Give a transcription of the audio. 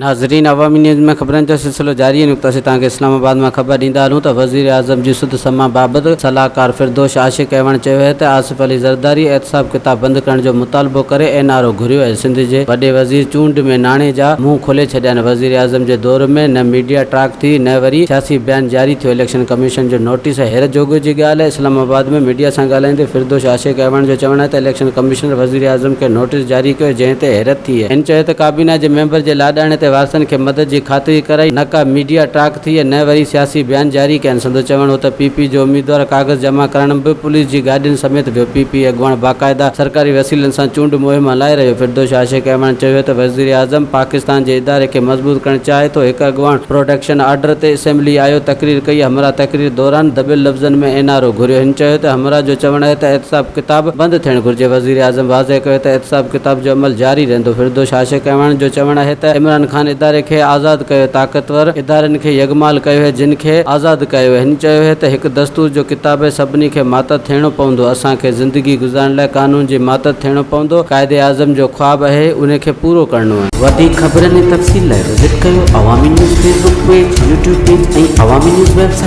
नाज़रीन, अवामी न्यूज़ में ख़बरनि जो सिलसिलो जारी है। नुक़्ता से तव्हांखे इस्लामाबाद में ख़बर ॾींदा हलूं त वज़ीर आज़म जी सुद समा बाबति सलाहकार फिरदौस आशिक़ अहमद चयो है त आसिफ अली ज़रदारी एहतसाब किताब बंदि करण जो मुतालबो करे एनआरओ घुरियो आहे। सिंध जे वॾे वज़ीर चूंड में नाणे जा मुंहुं खोले छॾिया आहिनि। वज़ीर आज़म जे दौर में न मीडिया ट्राक थी न वरी सियासी बयान जारी थियो। इलेक्शन कमीशन जो नोटिस हैरत जोॻे जी ॻाल्हि आहे। इस्लामाबाद में मीडिया सां ॻाल्हाईंदे फिरदौस आशिक़ अहमद जो चवणु आहे त इलेक्शन कमीशनर वज़ीर आज़म खे नोटिस जारी कयो जंहिं ते हैरत थी आहे। हिन चयो त काबीना जे मेंबर जे लाॾाणे ते वारसनि खे मदद जी ख़ातिरी कराई, न का मीडिया ट्राक थी न वरी सियासी बयान जारी कया आहिनि। संदो चवणु हो त पीपी जो उम्मीदवार कागज़ जमा करण बि पुलिस जी गाॾियुनि समेत वियो। पीपी अॻुवाण बाक़ाइदा सरकारी वसीलनि सां चूंड मुहिम हलाए रहियो। फिरदौस आशिक़ अहमद चयो त वज़ीर आज़म पाकिस्तान जे इदारे खे मज़बूत करणु चाहे थो। हिकु अॻुवाण प्रोटेक्शन आर्डर ते असेंबली आयो, तकरीर कई। हमरा तकरीर दौरान दबियल लफ़्ज़नि में एनआरओ घुरियो। हिन चयो त हमरा जो चवणु आहे त एहतसाब किताब बंदि थियणु घुरिजे। वज़ीर आज़म वाज़े कयो त एहतसाब किताब जो अमल जारी रहंदो। फिरदौस आशिक़ अहमद जो चवणु आहे त इमरान ख़ान इदारे खे आज़ादु कयो, ताक़तवर इदारनि खे यगमाल कयो है, जिन खे आज़ादु कयो है। हिन चयो है त हिकु दस्तूर जो किताब है, सभिनी खे मातहत थियणो पवंदो। असांखे ज़िंदगी गुज़ारण लाइ कानून जी मातहत थियणो पवंदो। क़ाइदे आज़म जो ख्वाबु आहे, उन खे पूरो करणो आहे। वधीक ख़बरनि ऐं तफ़सील लाइ विज़िट कयो अवामी news Facebook page, YouTube page ऐं अवामी न्यूज़ वेबसाइट।